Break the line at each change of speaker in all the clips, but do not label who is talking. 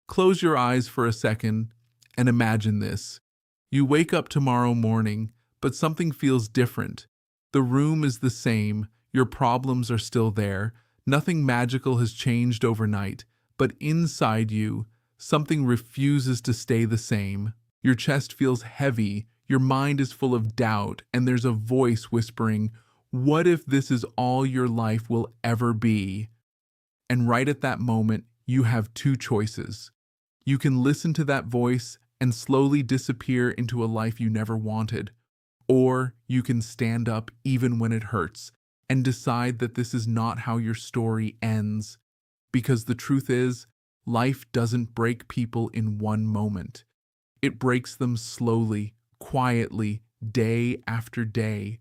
Close your eyes for a second and imagine this. You wake up tomorrow morning, but something feels different. The room is the same, your problems are still there, nothing magical has changed overnight, but inside you, something refuses to stay the same. Your chest feels heavy, your mind is full of doubt, and there's a voice whispering, "What if this is all your life will ever be?" And right at that moment, you have two choices. You can listen to that voice and slowly disappear into a life you never wanted, or you can stand up even when it hurts and decide that this is not how your story ends. Because the truth is, life doesn't break people in one moment. It breaks them slowly, quietly, day after day,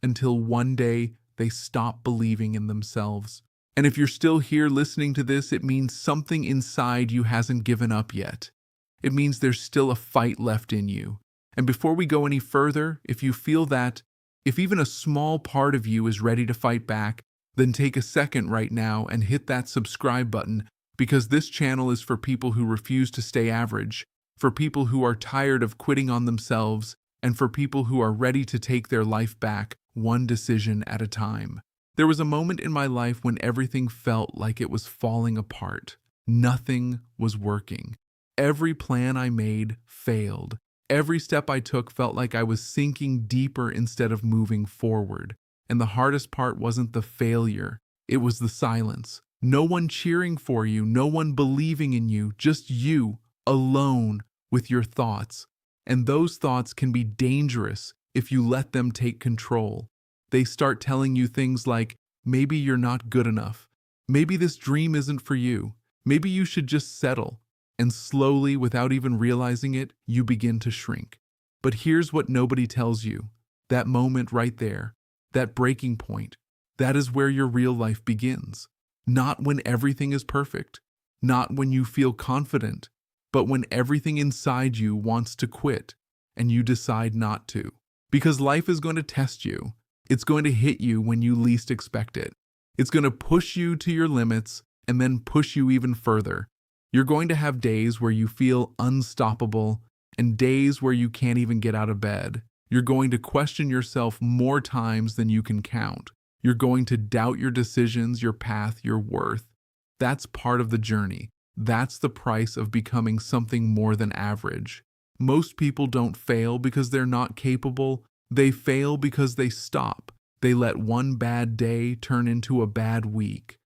until one day they stop believing in themselves. And if you're still here listening to this, it means something inside you hasn't given up yet. It means there's still a fight left in you. And before we go any further, if you feel that, if even a small part of you is ready to fight back, then take a second right now and hit that subscribe button, because this channel is for people who refuse to stay average, for people who are tired of quitting on themselves, and for people who are ready to take their life back, one decision at a time. There was a moment in my life when everything felt like it was falling apart. Nothing was working. Every plan I made failed. Every step I took felt like I was sinking deeper instead of moving forward. And the hardest part wasn't the failure, it was the silence. No one cheering for you, no one believing in you, just you, alone with your thoughts. And those thoughts can be dangerous if you let them take control. They start telling you things like, maybe you're not good enough. Maybe this dream isn't for you. Maybe you should just settle. And slowly, without even realizing it, you begin to shrink. But here's what nobody tells you. That moment right there, that breaking point, that is where your real life begins. Not when everything is perfect, not when you feel confident, but when everything inside you wants to quit and you decide not to. Because life is going to test you. It's going to hit you when you least expect it. It's going to push you to your limits and then push you even further. You're going to have days where you feel unstoppable and days where you can't even get out of bed. You're going to question yourself more times than you can count. You're going to doubt your decisions, your path, your worth. That's part of the journey. That's the price of becoming something more than average. Most people don't fail because they're not capable. They fail because they stop. They let one bad day turn into a bad week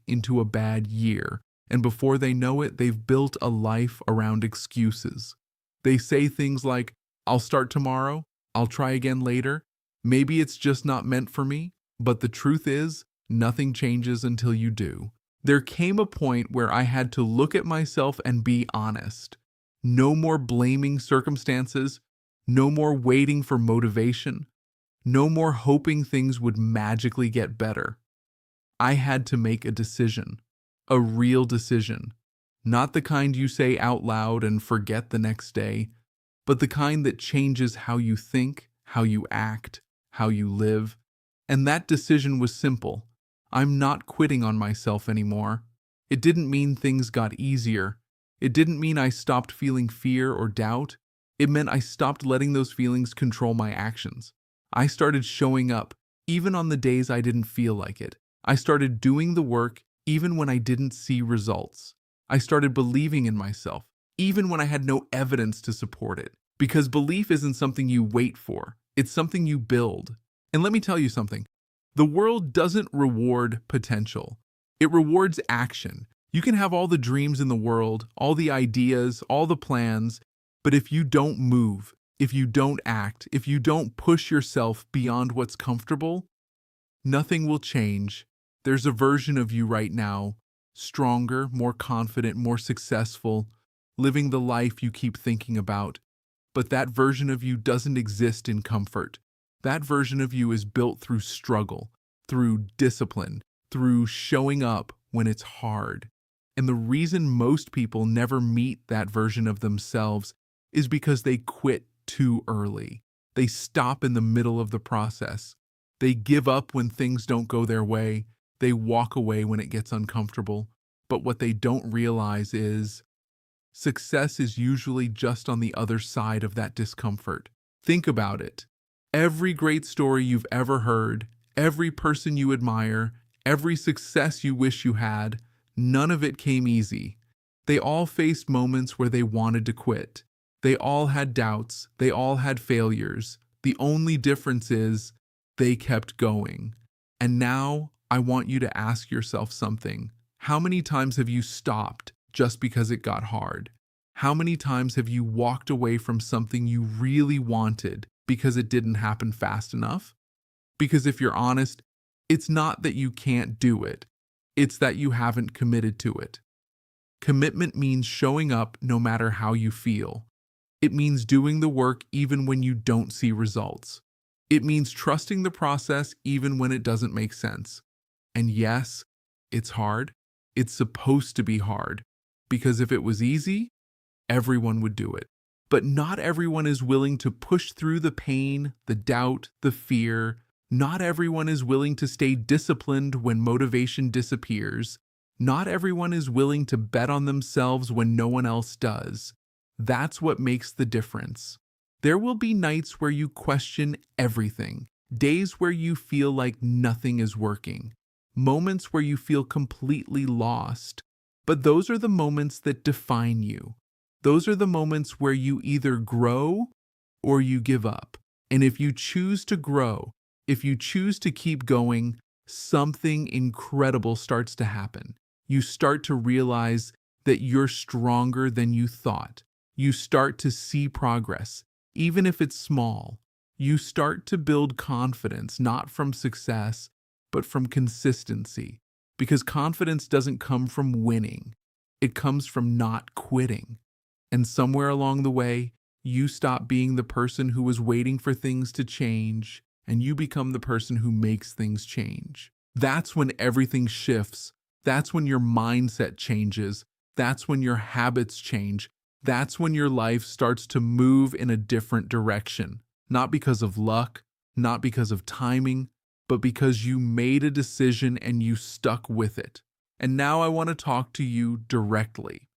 into a bad year. And before they know it, they've built a life around excuses. They say things like, "I'll start tomorrow, I'll try again later, maybe it's just not meant for me." But the truth is, nothing changes until you do. There came a point where I had to look at myself and be honest. No more blaming circumstances, no more waiting for motivation, no more hoping things would magically get better. I had to make a decision. A real decision. Not the kind you say out loud and forget the next day, but the kind that changes how you think, how you act, how you live. And that decision was simple. I'm not quitting on myself anymore. It didn't mean things got easier. It didn't mean I stopped feeling fear or doubt. It meant I stopped letting those feelings control my actions. I started showing up, even on the days I didn't feel like it. I started doing the work even when I didn't see results. I started believing in myself, even when I had no evidence to support it. Because belief isn't something you wait for, it's something you build. And let me tell you something, the world doesn't reward potential. It rewards action. You can have all the dreams in the world, all the ideas, all the plans, but if you don't move, if you don't act, if you don't push yourself beyond what's comfortable, nothing will change. There's a version of you right now, stronger, more confident, more successful, living the life you keep thinking about. But that version of you doesn't exist in comfort. That version of you is built through struggle, through discipline, through showing up when it's hard. And the reason most people never meet that version of themselves is because they quit too early. They stop in the middle of the process. They give up when things don't go their way. They walk away when it gets uncomfortable. But what they don't realize is success is usually just on the other side of that discomfort. Think about it. Every great story you've ever heard, every person you admire, every success you wish you had, none of it came easy. They all faced moments where they wanted to quit. They all had doubts. They all had failures. The only difference is they kept going. And now I want you to ask yourself something. How many times have you stopped just because it got hard? How many times have you walked away from something you really wanted because it didn't happen fast enough? Because if you're honest, it's not that you can't do it. It's that you haven't committed to it. Commitment means showing up no matter how you feel. It means doing the work even when you don't see results. It means trusting the process even when it doesn't make sense. And yes, it's hard. It's supposed to be hard. Because if it was easy, everyone would do it. But not everyone is willing to push through the pain, the doubt, the fear. Not everyone is willing to stay disciplined when motivation disappears. Not everyone is willing to bet on themselves when no one else does. That's what makes the difference. There will be nights where you question everything, days where you feel like nothing is working, moments where you feel completely lost. But those are the moments that define you. Those are the moments where you either grow or you give up. And if you choose to grow, if you choose to keep going, something incredible starts to happen. You start to realize that you're stronger than you thought. You start to see progress, even if it's small. You start to build confidence, not from success, but from consistency. Because confidence doesn't come from winning. It comes from not quitting. And somewhere along the way, you stop being the person who was waiting for things to change, and you become the person who makes things change. That's when everything shifts. That's when your mindset changes. That's when your habits change. That's when your life starts to move in a different direction. Not because of luck, not because of timing, but because you made a decision and you stuck with it. And now I want to talk to you directly.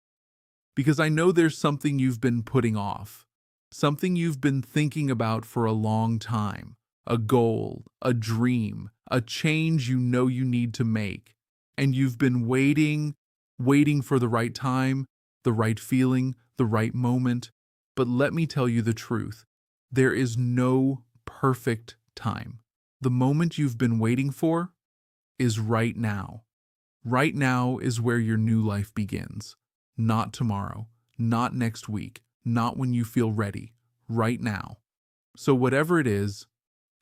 Because I know there's something you've been putting off, something you've been thinking about for a long time, a goal, a dream, a change you know you need to make. And you've been waiting for the right time, the right feeling, the right moment. But let me tell you the truth. There is no perfect time. The moment you've been waiting for is right now. Right now is where your new life begins. Not tomorrow, not next week, not when you feel ready. Right now. So whatever it is,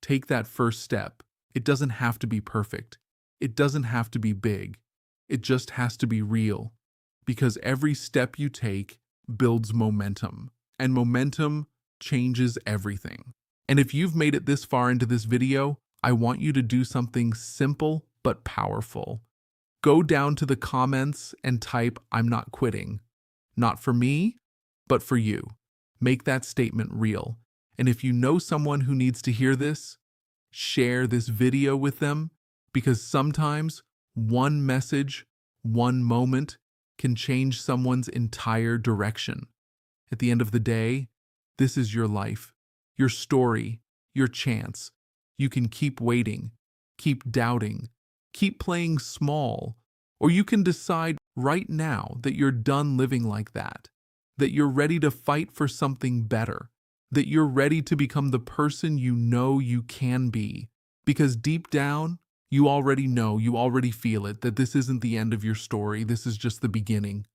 take that first step. It doesn't have to be perfect. It doesn't have to be big. It just has to be real. Because every step you take builds momentum. And momentum changes everything. And if you've made it this far into this video, I want you to do something simple but powerful. Go down to the comments and type, "I'm not quitting." Not for me, but for you. Make that statement real. And if you know someone who needs to hear this, share this video with them, because sometimes one message, one moment can change someone's entire direction. At the end of the day, this is your life, your story, your chance. You can keep waiting, keep doubting, keep playing small, or you can decide right now that you're done living like that you're ready to fight for something better, that you're ready to become the person you know you can be. Because deep down, you already know, you already feel it, that this isn't the end of your story, this is just the beginning.